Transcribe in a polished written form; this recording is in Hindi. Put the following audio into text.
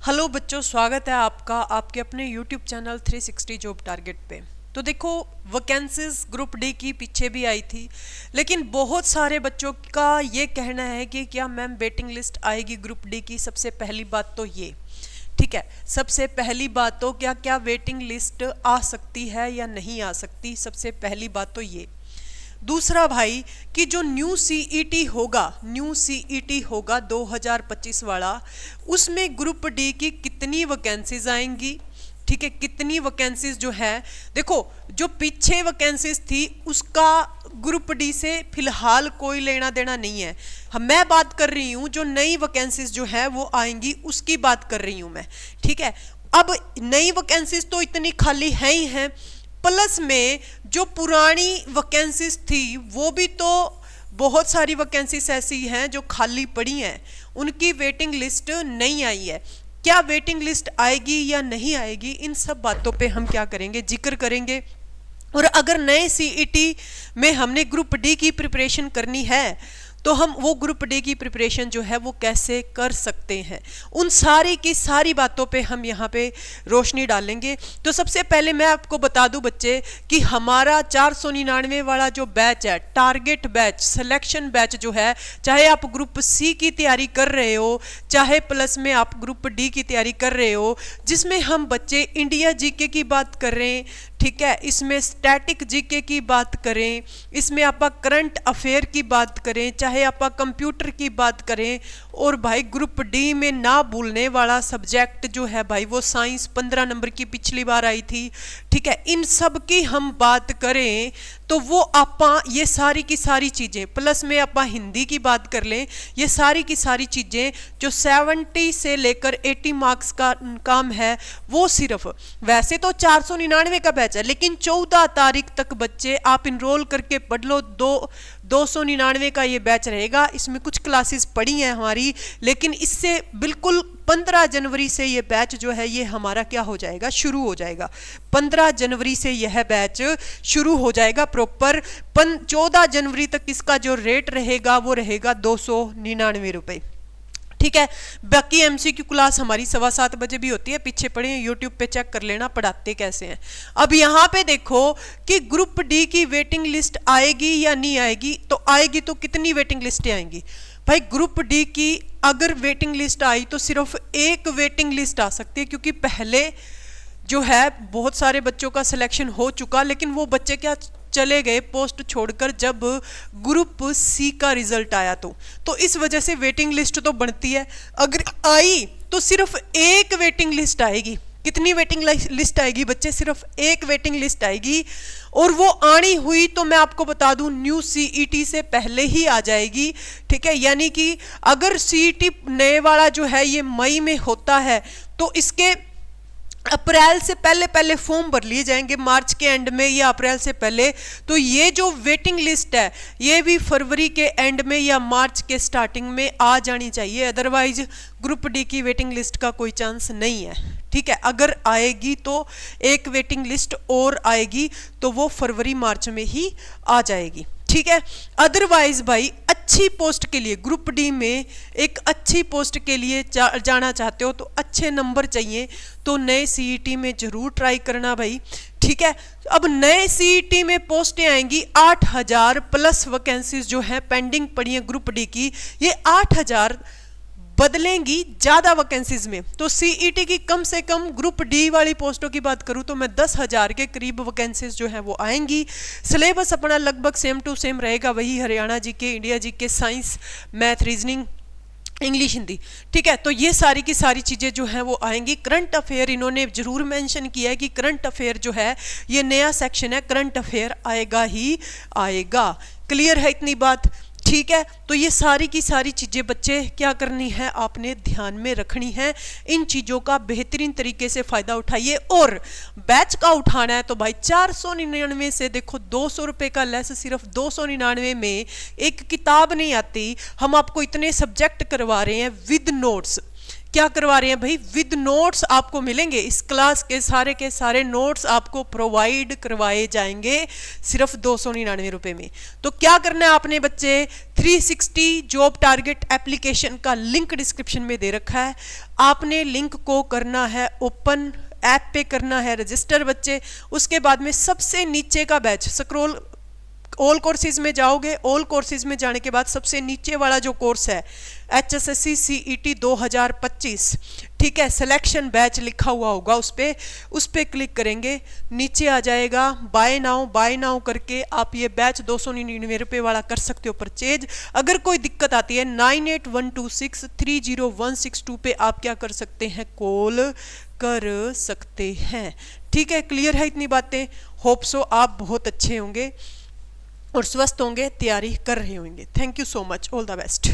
हेलो बच्चों, स्वागत है आपका आपके अपने YouTube चैनल 360 जॉब टारगेट पे। तो देखो, वैकेंसीज ग्रुप डी की पीछे भी आई थी, लेकिन बहुत सारे बच्चों का ये कहना है कि क्या मैम वेटिंग लिस्ट आएगी ग्रुप डी की। सबसे पहली बात तो ये, ठीक है, सबसे पहली बात तो क्या वेटिंग लिस्ट आ सकती है या नहीं आ सकती, सबसे पहली बात तो ये। दूसरा भाई कि जो न्यू सीईटी होगा 2025 वाला, उसमें ग्रुप डी की कितनी वैकेंसीज आएंगी, ठीक है, कितनी वैकेंसीज जो है। देखो, जो पीछे वैकेंसीज थी उसका ग्रुप डी से फिलहाल कोई लेना देना नहीं है। मैं बात कर रही हूँ जो नई वैकेंसीज जो है वो आएंगी उसकी बात कर रही हूँ मैं, ठीक है। अब नई वैकेंसीज तो इतनी खाली है ही हैं, प्लस में जो पुरानी वैकेंसीज थी वो भी तो बहुत सारी वैकेंसीज ऐसी हैं जो खाली पड़ी हैं, उनकी वेटिंग लिस्ट नहीं आई है। क्या वेटिंग लिस्ट आएगी या नहीं आएगी, इन सब बातों पे हम क्या करेंगे, जिक्र करेंगे। और अगर नए सीईटी में हमने ग्रुप डी की प्रिपरेशन करनी है तो हम वो ग्रुप डी की प्रिपरेशन जो है वो कैसे कर सकते हैं, उन सारी की सारी बातों पे हम यहाँ पे रोशनी डालेंगे। तो सबसे पहले मैं आपको बता दूं बच्चे कि हमारा 499 वाला जो बैच है, टारगेट बैच, सिलेक्शन बैच जो है, चाहे आप ग्रुप सी की तैयारी कर रहे हो, चाहे प्लस में आप ग्रुप डी की तैयारी कर रहे हो, जिसमें हम बच्चे इंडिया जीके की बात कर रहे हैं, ठीक है, इसमें स्टैटिक जीके की बात करें, इसमें आप करंट अफेयर की बात करें, चाहे आप कंप्यूटर की बात करें, और भाई ग्रुप डी में ना भूलने वाला सब्जेक्ट जो है भाई वो साइंस 15 नंबर की पिछली बार आई थी, ठीक है। इन सब की हम बात करें तो वो आपा ये सारी की सारी चीज़ें, प्लस में आप हिंदी की बात कर लें, ये सारी की सारी चीज़ें जो 70 से लेकर 80 मार्क्स का काम है, वो सिर्फ, वैसे तो 499 का बैच है, लेकिन 14 तारीख तक बच्चे आप इनरोल करके पढ़ लो। 299 का ये बैच रहेगा। इसमें कुछ क्लासेस पड़ी हैं हमारी, लेकिन इससे बिल्कुल 15 जनवरी से ये बैच जो है ये हमारा क्या हो जाएगा, शुरू हो जाएगा। 15 जनवरी से यह बैच शुरू हो जाएगा प्रॉपर। 14 जनवरी तक इसका जो रेट रहेगा वो रहेगा 299 रुपये, ठीक है। बाकी एमसीक्यू क्लास हमारी 7:15 बजे भी होती है, पीछे पड़े यूट्यूब पे चेक कर लेना पढ़ाते कैसे हैं। अब यहाँ पे देखो कि ग्रुप डी की वेटिंग लिस्ट आएगी या नहीं आएगी, तो आएगी तो कितनी वेटिंग लिस्टें आएंगी भाई। ग्रुप डी की अगर वेटिंग लिस्ट आई तो सिर्फ एक वेटिंग लिस्ट आ सकती है, क्योंकि पहले जो है बहुत सारे बच्चों का सिलेक्शन हो चुका, लेकिन वो बच्चे क्या चले गए पोस्ट छोड़कर जब ग्रुप सी का रिजल्ट आया। तो इस वजह से वेटिंग लिस्ट तो बनती है। अगर आई तो सिर्फ एक वेटिंग लिस्ट आएगी। कितनी वेटिंग लिस्ट आएगी बच्चे, सिर्फ एक वेटिंग लिस्ट आएगी, और वो आनी हुई तो मैं आपको बता दूं न्यू सीईटी से पहले ही आ जाएगी, ठीक है। यानी कि अगर सीईटी नए वाला जो है ये मई में होता है तो इसके अप्रैल से पहले फॉर्म भर लिए जाएंगे, मार्च के एंड में या अप्रैल से पहले। तो ये जो वेटिंग लिस्ट है ये भी फरवरी के एंड में या मार्च के स्टार्टिंग में आ जानी चाहिए, अदरवाइज ग्रुप डी की वेटिंग लिस्ट का कोई चांस नहीं है, ठीक है। अगर आएगी तो एक वेटिंग लिस्ट और आएगी तो वो फरवरी मार्च में ही आ जाएगी, ठीक है। अदरवाइज भाई अच्छी पोस्ट के लिए, ग्रुप डी में एक अच्छी पोस्ट के लिए जाना चाहते हो तो अच्छे नंबर चाहिए, तो नए सीईटी में जरूर ट्राई करना भाई, ठीक है। अब नए सीईटी में पोस्टें आएंगी 8000 प्लस वैकेंसीज जो है पेंडिंग पड़ी है ग्रुप डी की, ये 8000 बदलेंगी ज्यादा वैकेंसीज में। तो सीईटी की कम से कम ग्रुप डी वाली पोस्टों की बात करूं तो मैं 10,000 के करीब वैकेंसीज जो है वो आएंगी। सिलेबस अपना लगभग सेम टू सेम रहेगा, वही Haryana GK, India GK, science, math, reasoning, English, Hindi, ठीक है। तो ये सारी की सारी चीज़ें जो हैं वो आएंगी। करंट अफेयर इन्होंने जरूर मेंशन किया है कि करंट अफेयर जो है ये नया सेक्शन है, करंट अफेयर आएगा ही आएगा। क्लियर है इतनी बात, ठीक है। तो ये सारी की सारी चीज़ें बच्चे क्या करनी है, आपने ध्यान में रखनी है। इन चीज़ों का बेहतरीन तरीके से फ़ायदा उठाइए। और बैच का उठाना है तो भाई 499 से देखो 200 रुपये का लेस, सिर्फ 299 में एक किताब नहीं आती, हम आपको इतने सब्जेक्ट करवा रहे हैं विद नोट्स। क्या करवा रहे हैं भाई, विद नोट्स आपको मिलेंगे, इस क्लास के सारे नोट्स आपको प्रोवाइड करवाए जाएंगे सिर्फ 299 रुपए में। तो क्या करना है आपने बच्चे, 360 जॉब टारगेट एप्लीकेशन का लिंक डिस्क्रिप्शन में दे रखा है, आपने लिंक को करना है ओपन, ऐप पे करना है रजिस्टर बच्चे। उसके बाद में सबसे नीचे का बैच, स्क्रॉल ऑल कोर्सेज में जाओगे, ऑल कोर्सेज में जाने के बाद सबसे नीचे वाला जो कोर्स है HSSC CET 2025, ठीक है, सिलेक्शन बैच लिखा हुआ होगा, उस पर क्लिक करेंगे, नीचे आ जाएगा बाय नाउ करके आप ये बैच 299 रुपये वाला कर सकते हो परचेज। अगर कोई दिक्कत आती है 9812630162 पे आप क्या कर सकते हैं, कॉल कर सकते हैं। ठीक है, क्लियर है इतनी बातें। होप सो आप बहुत अच्छे होंगे और स्वस्थ होंगे, तैयारी कर रहे होंगे। Thank you so much, all the best.